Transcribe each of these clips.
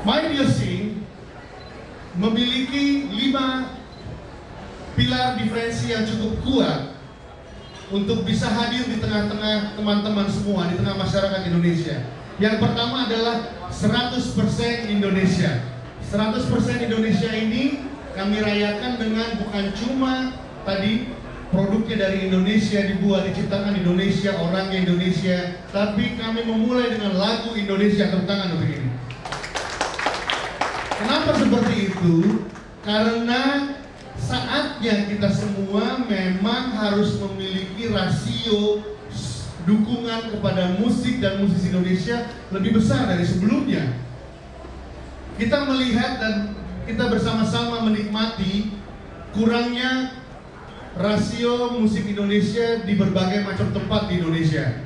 MyDioSing memiliki 5 pilar diferensi yang cukup kuat untuk bisa hadir di tengah-tengah teman-teman semua, di tengah masyarakat Indonesia. Yang pertama adalah 100% Indonesia. 100% Indonesia ini kami rayakan dengan bukan cuma tadi produknya dari Indonesia, dibuat, diciptakan di Indonesia, orangnya Indonesia, tapi kami memulai dengan lagu Indonesia. Tepuk tangan untuk ini. Kenapa seperti itu? Karena saatnya kita semua memang harus memiliki rasio dukungan kepada musik dan musisi Indonesia lebih besar dari sebelumnya. Kita melihat dan kita bersama-sama menikmati kurangnya rasio musik Indonesia di berbagai macam tempat di Indonesia.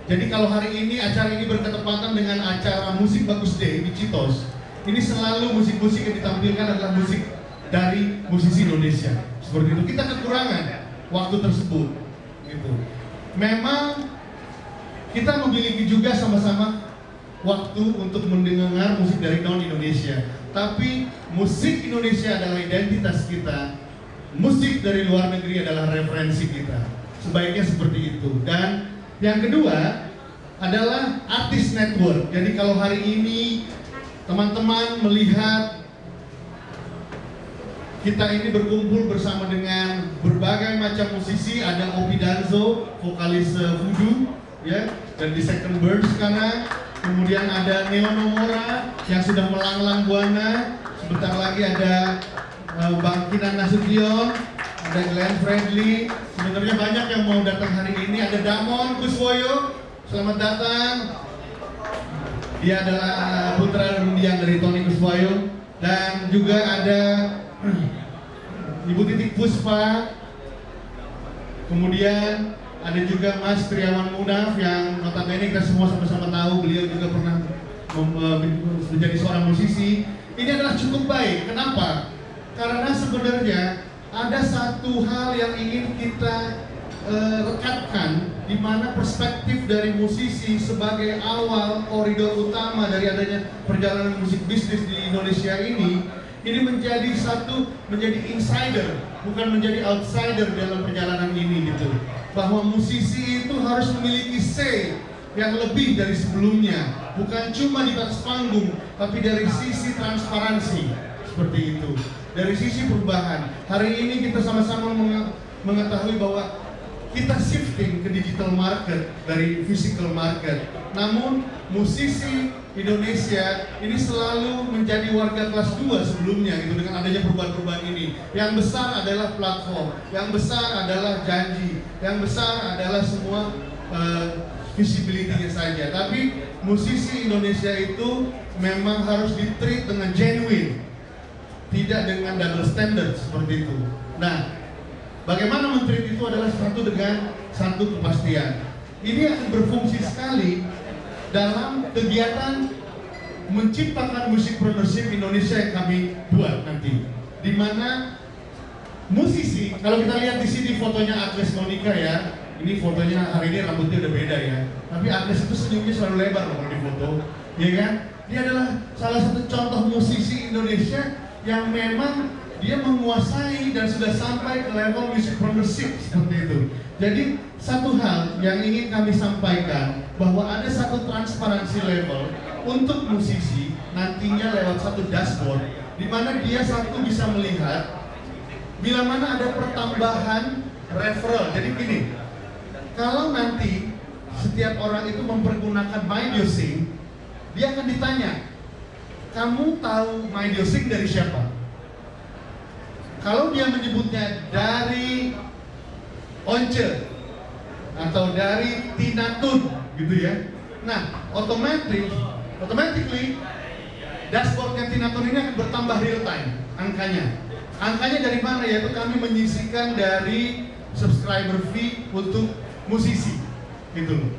Jadi kalau hari ini acara ini berketepatan dengan acara Musik Bagus Day di Citos, ini selalu musik-musik yang ditampilkan adalah musik dari musisi Indonesia. Seperti itu. Kita kekurangan waktu tersebut. Gitu. Memang kita memiliki juga sama-sama waktu untuk mendengar musik dari non-Indonesia. Tapi musik Indonesia adalah identitas kita. Musik dari luar negeri adalah referensi kita. Sebaiknya seperti itu. Dan yang kedua adalah artis network. Jadi kalau hari ini teman-teman melihat kita ini berkumpul bersama dengan berbagai macam musisi, ada Opi Danzo, vokalis Voodoo, ya, dan di Second Bird sekarang. Kemudian ada Neo Nomora yang sudah melanglang buana. Sebentar lagi ada Bang Kinan Nasution, ada Glenn Friendly. Sebenarnya banyak yang mau datang hari ini. Ada Damon Kuswoyo, selamat datang. Dia adalah putra undian dari Tony Kuswoyo. Dan juga ada Ibu Titik Puspa. Kemudian ada juga Mas Triawan Munaf yang notabene kita semua sama-sama tahu beliau juga pernah menjadi seorang musisi. Ini adalah cukup baik. Kenapa? Karena sebenarnya ada satu hal yang ingin kita rekatkan, di mana perspektif dari musisi sebagai awal koridor utama dari adanya perjalanan musik bisnis di Indonesia ini menjadi menjadi insider, bukan menjadi outsider dalam perjalanan ini gitu. Bahwa musisi itu harus memiliki say yang lebih dari sebelumnya, bukan cuma di atas panggung, tapi dari sisi transparansi, seperti itu. Dari sisi perubahan. Hari ini kita sama-sama mengetahui bahwa kita shifting ke digital market dari physical market. Namun musisi Indonesia ini selalu menjadi warga kelas 2 sebelumnya gitu dengan adanya perubahan-perubahan ini. Yang besar adalah platform, yang besar adalah janji, yang besar adalah semua visibility-nya saja. Tapi musisi Indonesia itu memang harus di-treat dengan genuine, tidak dengan double standard seperti itu. Nah, bagaimana men-treat itu adalah dengan satu kepastian. Ini akan berfungsi sekali dalam kegiatan menciptakan musik production Indonesia yang kami buat nanti. Di mana musisi, kalau kita lihat di sini fotonya Agnes Monica ya, ini fotonya hari ini rambutnya udah beda ya. Tapi Agnes itu senyumnya selalu lebar loh kalau di foto, ya kan? Dia adalah salah satu contoh musisi Indonesia yang memang dia menguasai dan sudah sampai ke level music production seperti itu. Jadi satu hal yang ingin kami sampaikan bahwa ada satu transparansi level untuk musisi nantinya lewat satu dashboard di mana dia satu bisa melihat bila mana ada pertambahan referral. Jadi gini, kalau nanti setiap orang itu mempergunakan MyDioSing, dia akan ditanya, kamu tahu MyDioSing dari siapa? Kalau dia menyebutnya dari Once atau dari Tina Tun gitu ya. Nah, automatically dashboardnya Tina Tun ini akan bertambah real time angkanya. Angkanya dari mana? Yaitu kami menyisikan dari subscriber fee untuk musisi gitu loh.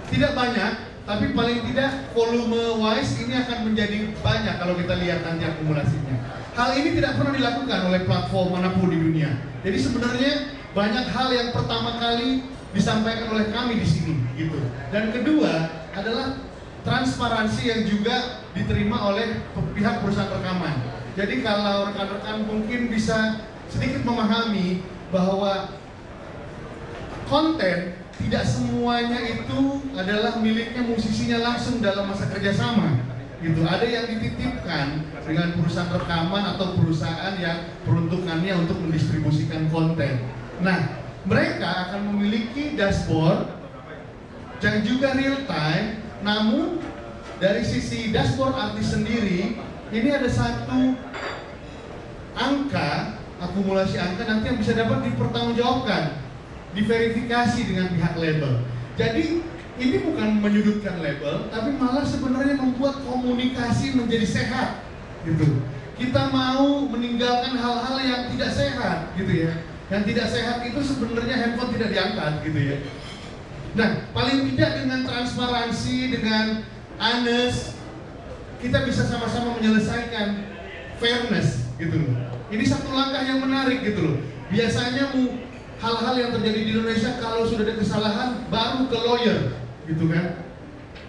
Tidak banyak, tapi paling tidak volume wise ini akan menjadi banyak kalau kita lihat nanti akumulasinya. Hal ini tidak pernah dilakukan oleh platform manapun di dunia. Jadi sebenarnya banyak hal yang pertama kali disampaikan oleh kami di sini, gitu. Dan kedua adalah transparansi yang juga diterima oleh pihak perusahaan rekaman. Jadi kalau rekan-rekan mungkin bisa sedikit memahami bahwa konten tidak semuanya itu adalah miliknya musisinya langsung dalam masa kerjasama. Gitu. Ada yang dititipkan dengan perusahaan rekaman atau perusahaan yang peruntukannya untuk mendistribusikan konten. Nah, mereka akan memiliki dashboard yang juga real time, namun dari sisi dashboard artis sendiri, ini ada satu angka, akumulasi angka nanti yang bisa dapat dipertanggungjawabkan, diverifikasi dengan pihak label. Jadi ini bukan menyudutkan label, tapi malah sebenarnya membuat komunikasi menjadi sehat, gitu. Kita mau meninggalkan hal-hal yang tidak sehat, gitu ya. Yang tidak sehat itu sebenarnya handphone tidak diangkat, gitu ya. Nah, paling tidak dengan transparansi, dengan honest, kita bisa sama-sama menyelesaikan fairness, gitu loh. Ini satu langkah yang menarik, gitu loh. Biasanya hal-hal yang terjadi di Indonesia kalau sudah ada kesalahan baru ke lawyer, gitu kan.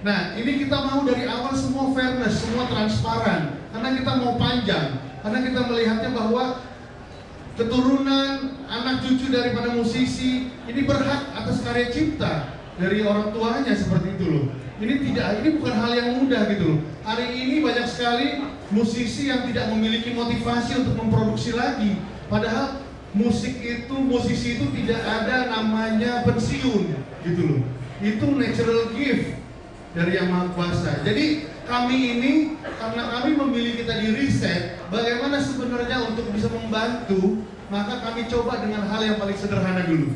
Nah, ini kita mau dari awal semua fairness, semua transparan, karena kita mau panjang, karena kita melihatnya bahwa keturunan, anak cucu daripada musisi ini berhak atas karya cipta dari orang tuanya, seperti itu loh. Ini bukan hal yang mudah, gitu loh. Hari ini banyak sekali musisi yang tidak memiliki motivasi untuk memproduksi lagi, padahal musisi itu tidak ada namanya pensiun, gitu loh. Itu natural gift dari Yang Maha Kuasa. Jadi kami ini, karena kami memilih kita di riset bagaimana sebenarnya untuk bisa membantu, maka kami coba dengan hal yang paling sederhana dulu.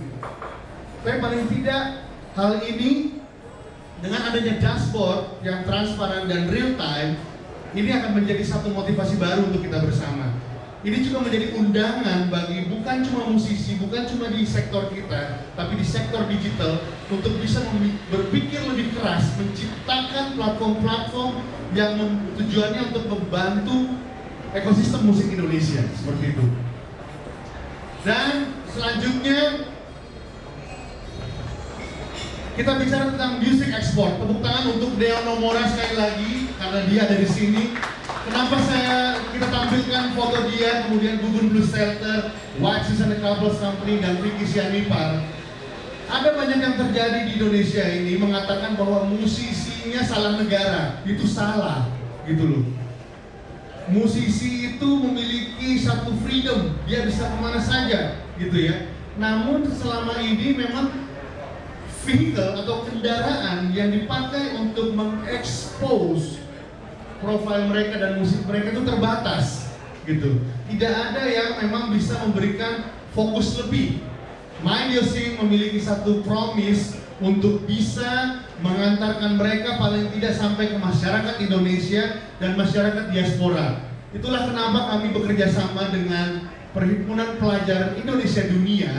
Tapi paling tidak hal ini dengan adanya dashboard yang transparan dan real time, ini akan menjadi satu motivasi baru untuk kita bersama. Ini juga menjadi undangan bagi bukan cuma musisi, bukan cuma di sektor kita, tapi di sektor digital untuk bisa berpikir lebih keras, menciptakan platform-platform yang tujuannya untuk membantu ekosistem musik Indonesia, seperti itu. Dan selanjutnya kita bicara tentang music export. Tepuk tangan untuk Deo Nomora sekali lagi karena dia ada di sini. Kenapa kita tampilkan foto dia, kemudian Gugun Blues Shelter, White Season Couples Company, dan Vicky Sianipar. Ada banyak yang terjadi di Indonesia ini mengatakan bahwa musisinya salah negara. Itu salah, gitu loh. Musisi itu memiliki satu freedom, dia bisa kemana saja, gitu ya. Namun selama ini memang vehicle atau kendaraan yang dipakai untuk mengekspos profil mereka dan musik mereka itu terbatas, gitu. Tidak ada yang memang bisa memberikan fokus lebih. Mind Your Sing memiliki satu promise untuk bisa mengantarkan mereka paling tidak sampai ke masyarakat Indonesia dan masyarakat diaspora. Itulah kenapa kami bekerja sama dengan Perhimpunan Pelajar Indonesia Dunia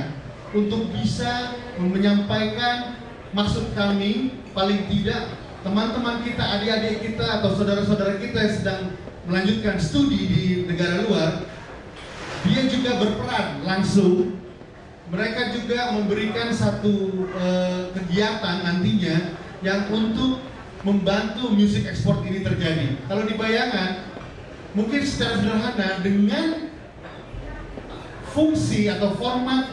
untuk bisa menyampaikan maksud kami, paling tidak teman-teman kita, adik-adik kita atau saudara-saudara kita yang sedang melanjutkan studi di negara luar, dia juga berperan langsung. Mereka juga memberikan satu kegiatan nantinya yang untuk membantu music export ini terjadi. Kalau dibayangkan, mungkin secara sederhana dengan fungsi atau format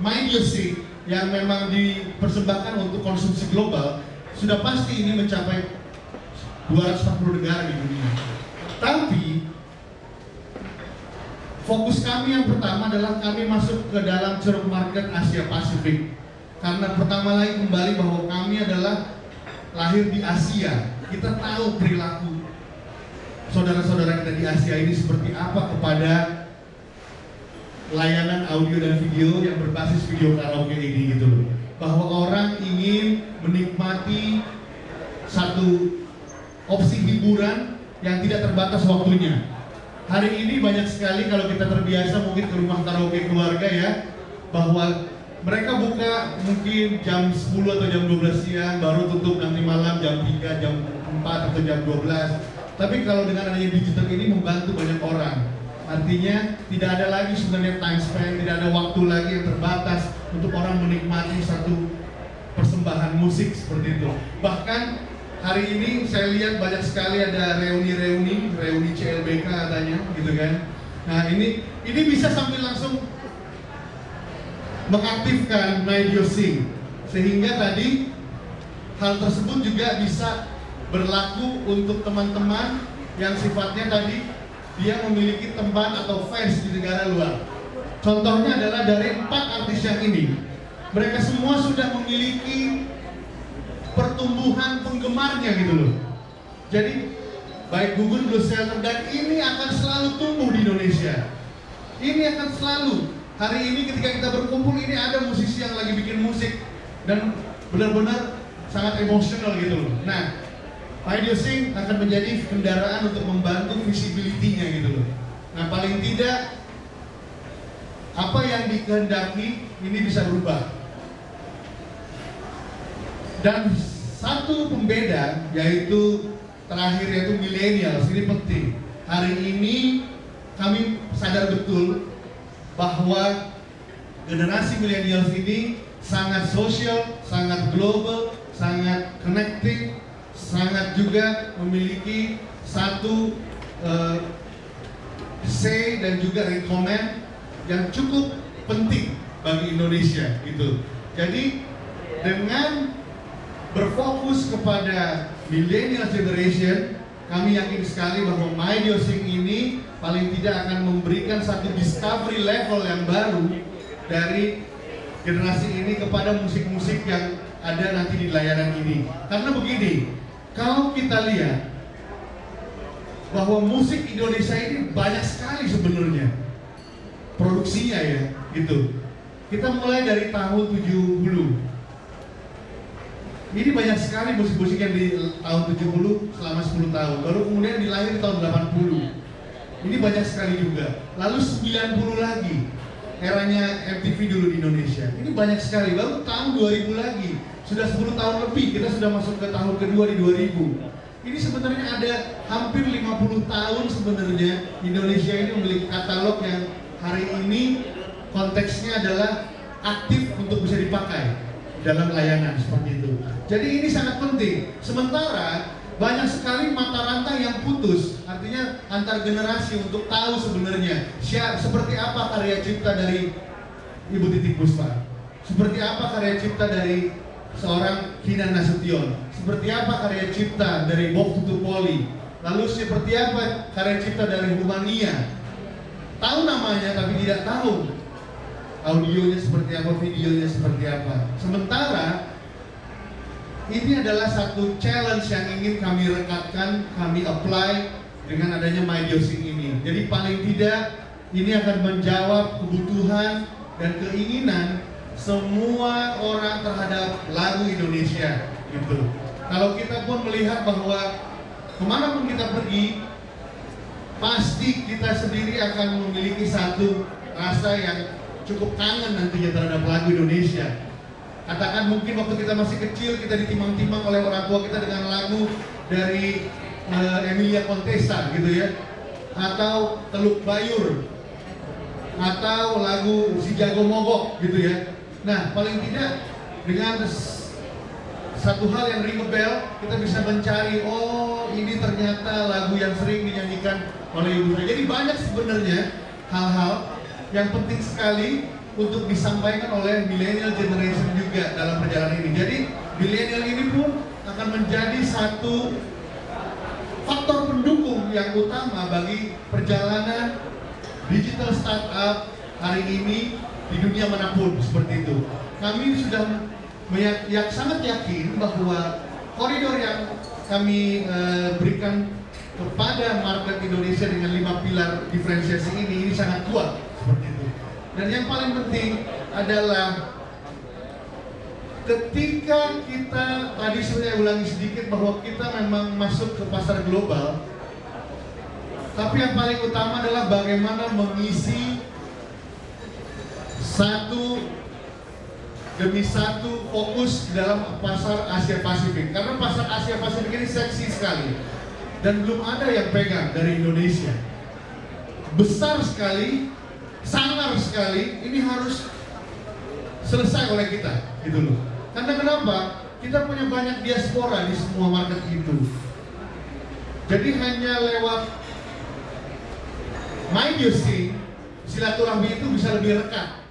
Mind Your Sing yang memang dipersembahkan untuk konsumsi global, sudah pasti ini mencapai 240 negara di dunia. Tapi fokus kami yang pertama adalah kami masuk ke dalam ceruk market Asia Pasifik. Karena pertama lagi kembali bahwa kami adalah lahir di Asia. Kita tahu perilaku saudara-saudara kita di Asia ini seperti apa kepada layanan audio dan video yang berbasis video karaoke ini, gitu loh. Bahwa orang ingin menikmati satu opsi hiburan yang tidak terbatas waktunya. Hari ini banyak sekali kalau kita terbiasa mungkin ke rumah karaoke keluarga ya, bahwa mereka buka mungkin jam 10 atau jam 12 siang, baru tutup nanti malam jam 3, jam 4 atau jam 12. Tapi kalau dengan adanya digital ini membantu banyak orang. Artinya tidak ada lagi sebenarnya time spend, tidak ada waktu lagi yang terbatas untuk orang menikmati satu persembahan musik seperti itu. Bahkan hari ini saya lihat banyak sekali ada reuni CLBK katanya, gitu kan. Nah ini bisa sambil langsung mengaktifkan MyDioSync, sehingga tadi hal tersebut juga bisa berlaku untuk teman-teman yang sifatnya tadi dia memiliki teman atau fans di negara luar. Contohnya adalah dari 4 artis yang ini, mereka semua sudah memiliki pertumbuhan penggemarnya gitu loh. Jadi baik Gugun, Blue Shelter, dan ini akan selalu tumbuh di Indonesia. Ini akan selalu. Hari ini ketika kita berkumpul ini ada musisi yang lagi bikin musik dan benar-benar sangat emosional gitu loh. Nah, MyDioSync akan menjadi kendaraan untuk membantu visibility-nya gitu loh. Nah, paling tidak apa yang dikehendaki ini bisa berubah. Dan satu pembeda yaitu terakhir yaitu millennials, ini penting. Hari ini kami sadar betul bahwa generasi millennials ini sangat sosial, sangat global, sangat connecting, sangat juga memiliki satu say dan juga rekomend yang cukup penting bagi Indonesia gitu. Jadi dengan berfokus kepada millennial generation, kami yakin sekali bahwa MyDioSync ini paling tidak akan memberikan satu discovery level yang baru dari generasi ini kepada musik-musik yang ada nanti di layanan ini. Karena begini, kalau kita lihat bahwa musik Indonesia ini banyak sekali sebenarnya produksinya ya, gitu. Kita mulai dari tahun 70. Ini banyak sekali musik-musik yang di tahun 70 selama 10 tahun. Baru kemudian dilahir di tahun 80. Ini banyak sekali juga. Lalu 90 lagi. Eranya MTV dulu di Indonesia. Ini banyak sekali. Baru tahun 2000 lagi. Sudah 10 tahun lebih. Kita sudah masuk ke tahun kedua di 2000. Ini sebenarnya ada hampir 50 tahun sebenarnya Indonesia ini memiliki katalog yang hari ini konteksnya adalah aktif untuk bisa dipakai dalam layanan seperti itu. Jadi ini sangat penting. Sementara banyak sekali mata rantai yang putus, artinya antar generasi untuk tahu sebenarnya seperti apa karya cipta dari Ibu Titiek Puspa, seperti apa karya cipta dari seorang Kinan Nasution, seperti apa karya cipta dari Bob Tutupoli, lalu seperti apa karya cipta dari Rumania. Tahu namanya tapi tidak tahu audionya seperti apa, videonya seperti apa. Sementara ini adalah satu challenge yang ingin kami rekatkan, kami apply dengan adanya MyDioSync ini. Jadi paling tidak ini akan menjawab kebutuhan dan keinginan semua orang terhadap lagu Indonesia gitu. Kalau kita pun melihat bahwa kemanapun kita pergi, pasti kita sendiri akan memiliki satu rasa yang cukup kangen nantinya terhadap lagu Indonesia. Katakan mungkin waktu kita masih kecil kita ditimang-timang oleh orang tua kita dengan lagu dari Emilia Contessa gitu ya, atau Teluk Bayur, atau lagu Si Jago Mogok gitu ya. Nah paling tidak dengan satu hal yang ring a bell, kita bisa mencari, oh ini ternyata lagu yang sering dinyanyikan oleh ibu saya. Jadi banyak sebenarnya hal-hal yang penting sekali untuk disampaikan oleh millennial generation juga dalam perjalanan ini. Jadi millennial ini pun akan menjadi satu faktor pendukung yang utama bagi perjalanan digital startup hari ini di dunia manapun seperti itu. Kami sudah sangat yakin bahwa koridor yang kami berikan kepada market Indonesia dengan 5 pilar diferensiasi ini sangat kuat seperti itu. Dan yang paling penting adalah ketika kita, tadi saya ulangi sedikit bahwa kita memang masuk ke pasar global, tapi yang paling utama adalah bagaimana mengisi satu demi satu fokus dalam pasar Asia Pasifik. Karena pasar Asia Pasifik ini seksi sekali dan belum ada yang pegang dari Indonesia. Besar sekali, sangar sekali, ini harus selesai oleh kita, gitu loh. Karena kenapa? kita punya banyak diaspora di semua market itu. Jadi hanya lewat My Music, silaturahmi itu bisa lebih rekat.